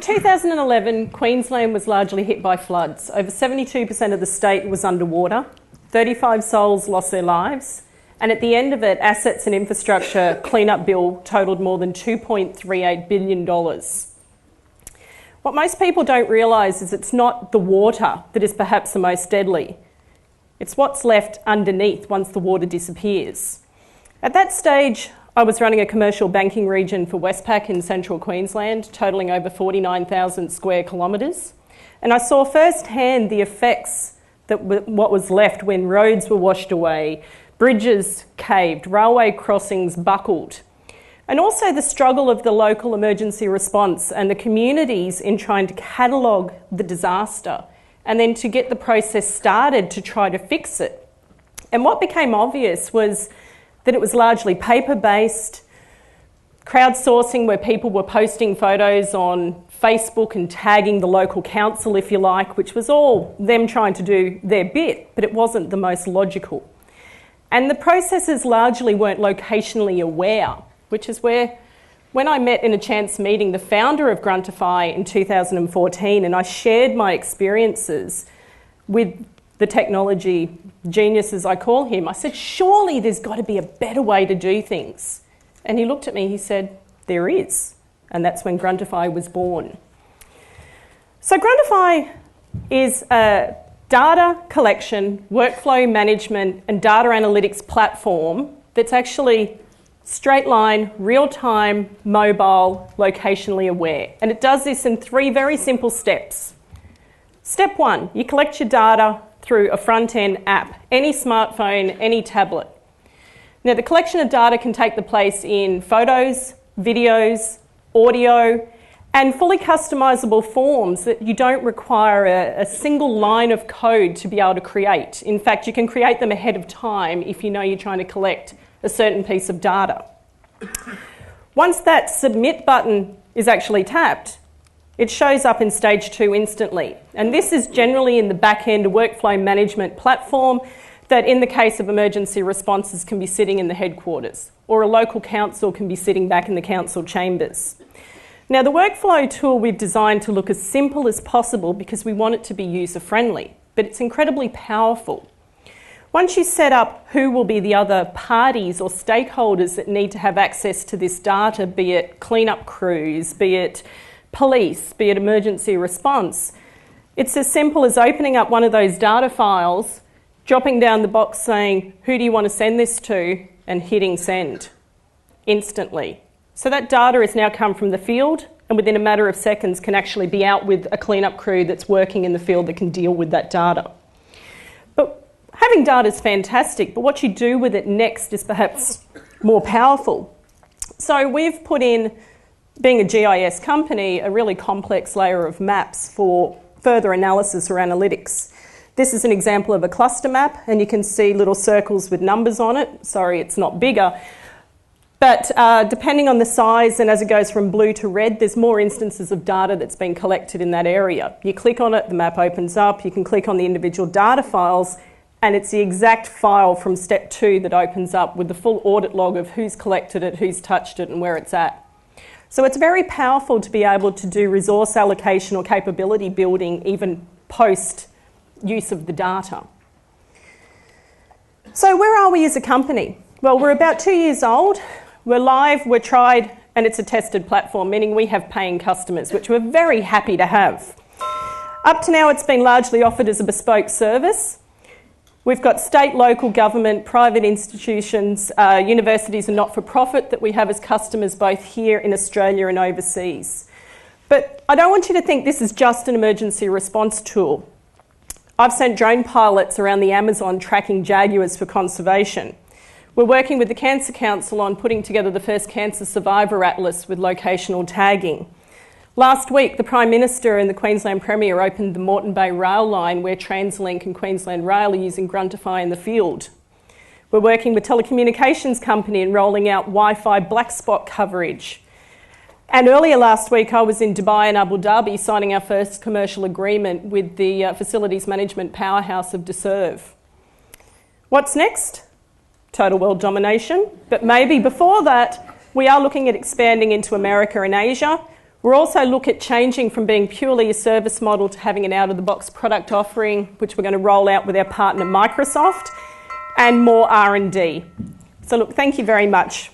2011, Queensland was largely hit by floods. Over 72% of the state was underwater. 35 souls lost their lives. And at the end of it, assets and infrastructure cleanup bill totaled more than $2.38 billion. What most people don't realise is it's not the water that is perhaps the most deadly. It's what's left underneath once the water disappears. At that stage, I was running a commercial banking region for Westpac in central Queensland, totalling over 49,000 square kilometres. And I saw firsthand the effects that what was left when roads were washed away, bridges caved, railway crossings buckled, and also the struggle of the local emergency response and the communities in trying to catalogue the disaster and then to get the process started to try to fix it. And what became obvious was that it was largely paper-based, crowdsourcing where people were posting photos on Facebook and tagging the local council, if you like, which was all them trying to do their bit, but it wasn't the most logical. And the processes largely weren't locationally aware, which is where, when I met in a chance meeting the founder of Gruntify in 2014, and I shared my experiences with the technology genius, as I call him, I said, surely there's got to be a better way to do things. And he looked at me, he said, there is. And that's when Gruntify was born. So Gruntify is a data collection, workflow management and data analytics platform that's actually straight line, real-time, mobile, locationally aware. And it does this in 3 very simple steps. Step 1, you collect your data through a front-end app, any smartphone, any tablet. Now, the collection of data can take the place in photos, videos, audio, and fully customisable forms that you don't require a single line of code to be able to create. In fact, you can create them ahead of time if you know you're trying to collect a certain piece of data. Once that submit button is actually tapped, it shows up in stage 2 instantly. And this is generally in the back-end workflow management platform that in the case of emergency responses can be sitting in the headquarters, or a local council can be sitting back in the council chambers. Now, the workflow tool we've designed to look as simple as possible because we want it to be user-friendly, but it's incredibly powerful. Once you set up who will be the other parties or stakeholders that need to have access to this data, be it cleanup crews, be it police, be it emergency response, it's as simple as opening up one of those data files, dropping down the box saying, who do you want to send this to, and hitting send instantly. So that data has now come from the field and within a matter of seconds can actually be out with a cleanup crew that's working in the field that can deal with that data. But having data is fantastic, but what you do with it next is perhaps more powerful. So we've put in, being a GIS company, a really complex layer of maps for further analysis or analytics. This is an example of a cluster map, and you can see little circles with numbers on it. Sorry, it's not bigger. But depending on the size and as it goes from blue to red, there's more instances of data that's been collected in that area. You click on it, the map opens up, you can click on the individual data files, and it's the exact file from step 2 that opens up with the full audit log of who's collected it, who's touched it, and where it's at. So it's very powerful to be able to do resource allocation or capability building even post use of the data. So where are we as a company? Well, we're about 2 years old. We're live, we're tried, and it's a tested platform, meaning we have paying customers, which we're very happy to have. Up to now, it's been largely offered as a bespoke service. We've got state, local government, private institutions, universities and not-for-profit that we have as customers both here in Australia and overseas. But I don't want you to think this is just an emergency response tool. I've sent drone pilots around the Amazon tracking jaguars for conservation. We're working with the Cancer Council on putting together the first cancer survivor atlas with locational tagging. Last week, the Prime Minister and the Queensland Premier opened the Moreton Bay rail line where TransLink and Queensland Rail are using Gruntify in the field. We're working with telecommunications company in rolling out Wi-Fi black spot coverage. And earlier last week, I was in Dubai and Abu Dhabi signing our first commercial agreement with the facilities management powerhouse of Deserve. What's next? Total world domination. But maybe before that, we are looking at expanding into America and Asia. We'll also look at changing from being purely a service model to having an out-of-the-box product offering, which we're going to roll out with our partner Microsoft, and more R&D. So look, thank you very much.